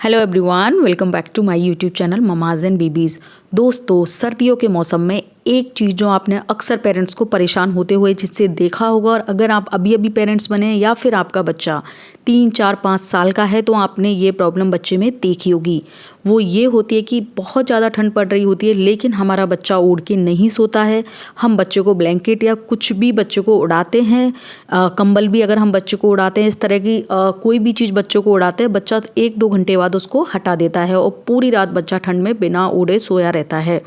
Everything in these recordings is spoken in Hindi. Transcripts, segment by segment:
Hello everyone, welcome back to my YouTube channel mamas and babies. दोस्तों, सर्दियों के मौसम में एक चीज़ जो आपने अक्सर पेरेंट्स को परेशान होते हुए जिससे देखा होगा, और अगर आप अभी अभी पेरेंट्स बने या फिर आपका बच्चा 3, 4, 5 साल का है तो आपने ये प्रॉब्लम बच्चे में देखी होगी। वो ये होती है कि बहुत ज़्यादा ठंड पड़ रही होती है लेकिन हमारा बच्चा ओढ़ के नहीं सोता है। हम बच्चे को ब्लैंकेट या कुछ भी बच्चे को उड़ाते हैं, कंबल भी अगर हम बच्चे को उड़ाते हैं, इस तरह की कोई भी चीज़ बच्चों को उड़ाते हैं, बच्चा 1-2 घंटे बाद उसको हटा देता है और पूरी रात बच्चा ठंड में बिना ओढ़े सोया रहता है।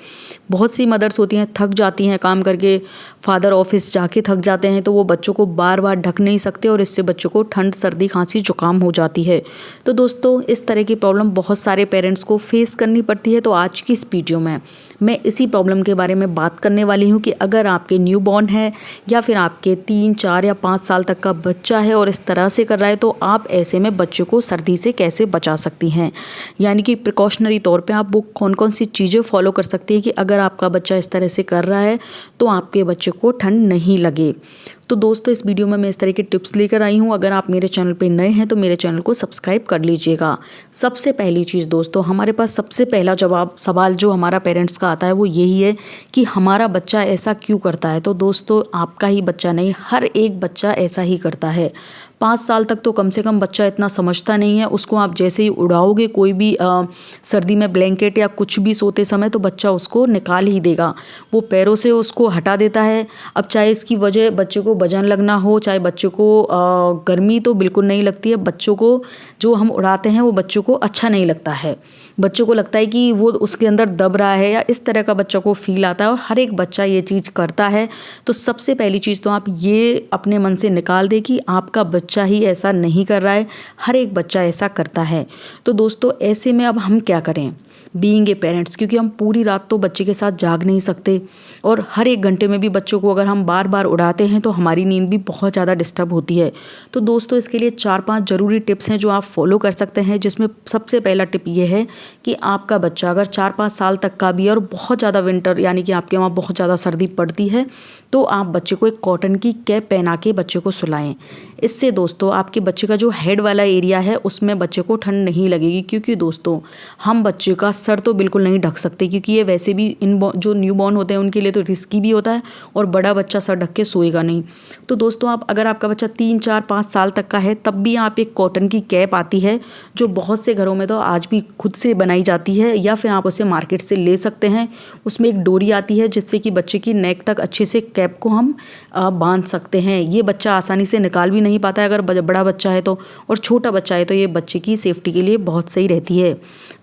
बहुत सी मदर्स होती हैं, थक जाती हैं काम करके, फादर ऑफिस जाके थक जाते हैं तो वो बच्चों को बार बार ढक नहीं सकते और इससे बच्चों को ठंड, सर्दी, खांसी, जुकाम हो जाती है। तो दोस्तों, इस तरह की प्रॉब्लम बहुत सारे पेरेंट्स को फेस करनी पड़ती है। तो आज की इस वीडियो में मैं इसी प्रॉब्लम के बारे में बात करने वाली हूँ कि अगर आपके न्यू बॉर्न है या फिर आपके 3, 4 या 5 साल तक का बच्चा है और इस तरह से कर रहा है तो आप ऐसे में बच्चों को सर्दी से कैसे बचा सकती हैं, यानी कि प्रिकॉशनरी तौर पे आप वो कौन कौन सी चीज़ें फॉलो कर सकती हैं कि अगर आपका बच्चा इस तरह से कर रहा है तो आपके बच्चे को ठंड नहीं लगे। तो दोस्तों, इस वीडियो में मैं इस तरह की टिप्स लेकर आई हूँ। अगर आप मेरे चैनल पे नए हैं तो मेरे चैनल को सब्सक्राइब कर लीजिएगा। सबसे पहली चीज़ दोस्तों, हमारे पास सबसे पहला सवाल जो हमारा पेरेंट्स का आता है वो यही है कि हमारा बच्चा ऐसा क्यों करता है। तो दोस्तों, आपका ही बच्चा नहीं, हर एक बच्चा ऐसा ही करता है। 5 साल तक तो कम से कम बच्चा इतना समझता नहीं है। उसको आप जैसे ही उड़ाओगे कोई भी सर्दी में ब्लैंकेट या कुछ भी सोते समय तो बच्चा उसको निकाल ही देगा, वो पैरों से उसको हटा देता है। अब चाहे इसकी वजह बच्चे को वजन लगना हो, चाहे बच्चे को गर्मी तो बिल्कुल नहीं लगती है। बच्चों को जो हम उड़ाते हैं वो बच्चों को अच्छा नहीं लगता है। बच्चों को लगता है कि वो उसके अंदर दब रहा है या इस तरह का बच्चों को फील आता है और हर एक बच्चा ये चीज़ करता है। तो सबसे पहली चीज़ तो आप ये अपने मन से निकाल दें कि आपका बच्चा ही ऐसा नहीं कर रहा है, हर एक बच्चा ऐसा करता है। तो दोस्तों, ऐसे में अब हम क्या करें बीइंग ए पेरेंट्स, क्योंकि हम पूरी रात तो बच्चे के साथ जाग नहीं सकते और हर एक घंटे में भी बच्चों को अगर हम बार बार उड़ाते हैं तो हमारी नींद भी बहुत ज़्यादा डिस्टर्ब होती है। तो दोस्तों, इसके लिए 4-5 ज़रूरी टिप्स हैं जो आप फॉलो कर सकते हैं, जिसमें सबसे पहला टिप ये है कि आपका बच्चा अगर 4-5 साल तक का भी है और बहुत ज़्यादा विंटर यानी कि आपके वहाँ बहुत ज़्यादा सर्दी पड़ती है तो आप बच्चे को एक कॉटन की कैप पहना के बच्चे को सुलाएं। इससे दोस्तों आपके बच्चे का जो हेड वाला एरिया है उसमें बच्चे को ठंड नहीं लगेगी, क्योंकि दोस्तों हम बच्चे का सर तो बिल्कुल नहीं ढक सकते, क्योंकि ये वैसे भी जो न्यू बॉर्न होते हैं उनके लिए तो रिस्की भी होता है और बड़ा बच्चा सर ढक के सोएगा नहीं। तो दोस्तों, आप अगर आपका बच्चा 3, 4, 5 साल तक का है तब भी आप एक कॉटन की कैप आती है जो बहुत से घरों में तो आज भी खुद से बनाई जाती है या फिर आप उसे मार्केट से ले सकते हैं। उसमें एक डोरी आती है जिससे कि बच्चे की नेक तक अच्छे से कैप को हम बांध सकते हैं। ये बच्चा आसानी से निकाल भी नहीं पाता है अगर बड़ा बच्चा है तो, और छोटा बच्चा है तो ये बच्चे की सेफ्टी के लिए बहुत सही रहती है।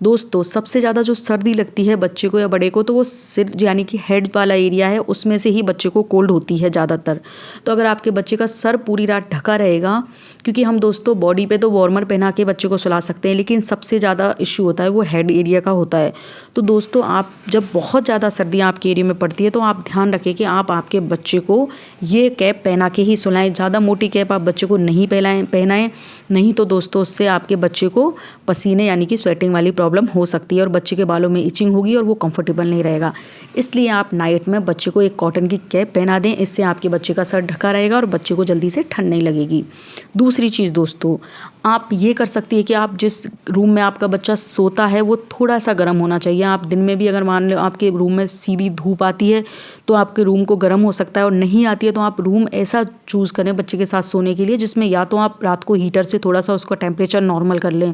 दोस्तों, सबसे ज़्यादा जो सर्दी लगती है बच्चे को या बड़े को तो वो सिर यानी कि हेड वाला एरिया है, उसमें से ही बच्चे को कोल्ड होती है ज़्यादातर। तो अगर आपके बच्चे का सर पूरी रात ढका रहेगा, क्योंकि हम दोस्तों बॉडी पे तो वार्मर पहना के बच्चे को सुला सकते हैं लेकिन सबसे ज़्यादा इश्यू होता है वो हेड एरिया का होता है। तो दोस्तों, आप जब बहुत ज़्यादा सर्दियाँ आपके एरिया में पड़ती है तो आप ध्यान रखें कि आप आपके बच्चे को ये कैप पहना के ही सुलाएं। ज़्यादा मोटी कैप आप बच्चे को नहीं पहनाएं, नहीं तो दोस्तों उससे आपके बच्चे को पसीने यानी कि स्वेटिंग वाली प्रॉब्लम हो सकती है और बच्चे के बालों में इचिंग होगी और वो कंफर्टेबल नहीं रहेगा। इसलिए आप नाइट में बच्चे को एक कॉटन की कैप पहना दें, इससे आपके बच्चे का सर ढका रहेगा और बच्चे को जल्दी से ठंड नहीं लगेगी। दूसरी चीज़ दोस्तों, आप ये कर सकती है कि आप जिस रूम में आपका बच्चा सोता है वो थोड़ा सा गर्म होना चाहिए। आप दिन में भी अगर मान लो आपके रूम में सीधी धूप आती है तो आपके रूम को गर्म हो सकता है, और नहीं आती है तो आप रूम ऐसा चूज़ करें बच्चे के साथ सोने के लिए जिसमें या तो आप रात को हीटर से थोड़ा सा उसका टेम्परेचर नॉर्मल कर लें,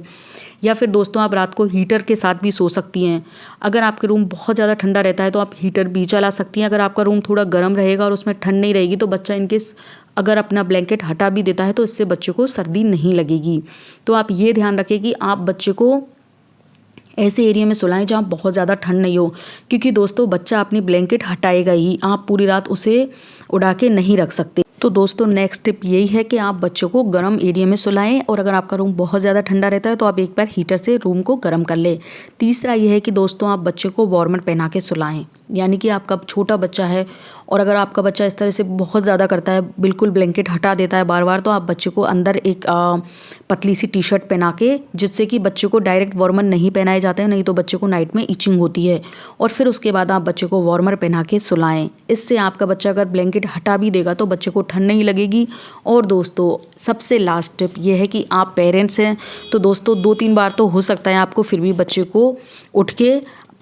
या फिर दोस्तों आप रात को हीटर के साथ भी सो सकती हैं। अगर आपके रूम बहुत ज़्यादा ठंडा रहता है तो आप हीटर भी चला सकती हैं। अगर आपका रूम थोड़ा गर्म रहेगा और उसमें ठंड नहीं रहेगी तो बच्चा इनकेस अगर अपना ब्लैंकेट हटा भी देता है तो इससे बच्चे को सर्दी नहीं लगेगी। तो आप ये ध्यान रखें कि आप बच्चे को ऐसे एरिया में सुलाएं जहाँ बहुत ज़्यादा ठंड नहीं हो, क्योंकि दोस्तों बच्चा अपनी ब्लैंकेट हटाएगा ही, आप पूरी रात उसे उड़ा के नहीं रख सकते। तो दोस्तों, नेक्स्ट टिप यही है कि आप बच्चों को गर्म एरिया में सुलाएं, और अगर आपका रूम बहुत ज़्यादा ठंडा रहता है तो आप एक बार हीटर से रूम को गर्म कर लें। तीसरा ये है कि दोस्तों आप बच्चे को वार्मर पहना के सुलाएं। यानी कि आपका छोटा बच्चा है और अगर आपका बच्चा इस तरह से बहुत ज़्यादा करता है, बिल्कुल ब्लैंकेट हटा देता है बार बार, तो आप बच्चे को अंदर एक पतली सी टी शर्ट पहना के, जिससे कि बच्चे को डायरेक्ट वार्मर नहीं पहनाए जाते हैं, नहीं तो बच्चे को नाइट में इचिंग होती है, और फिर उसके बाद आप बच्चे को वार्मर पहना के सुलाएं। इससे आपका बच्चा अगर ब्लैंकेट हटा भी देगा तो बच्चे को ठंड नहीं लगेगी। और दोस्तों सबसे लास्ट टिप ये है कि आप पेरेंट्स हैं तो दोस्तों 2-3 बार तो हो सकता है आपको फिर भी बच्चे को उठ के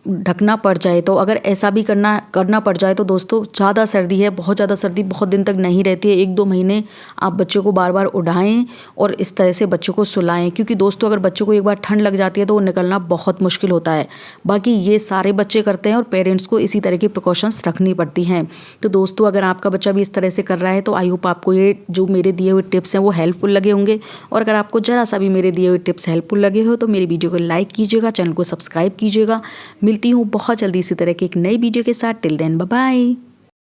ढकना पड़ जाए, तो अगर ऐसा भी करना पड़ जाए तो दोस्तों ज़्यादा सर्दी है, बहुत ज़्यादा सर्दी बहुत दिन तक नहीं रहती है, 1-2 महीने आप बच्चे को बार बार उठाएं और इस तरह से बच्चों को सुलाएं, क्योंकि दोस्तों अगर बच्चों को एक बार ठंड लग जाती है तो वो निकलना बहुत मुश्किल होता है। बाकी ये सारे बच्चे करते हैं और पेरेंट्स को इसी तरह की प्रिकॉशंस रखनी पड़ती हैं। तो दोस्तों अगर आपका बच्चा भी इस तरह से कर रहा है तो आई होप आपको ये जो मेरे दिए हुए टिप्स हैं वो हेल्पफुल लगे होंगे, और अगर आपको ज़रा सा भी मेरे दिए हुए टिप्स हेल्पफुल लगे हो तो मेरी वीडियो को लाइक कीजिएगा, चैनल को सब्सक्राइब कीजिएगा। मिलती हूँ बहुत जल्दी इसी तरह की एक नई वीडियो के साथ। Till then bye bye.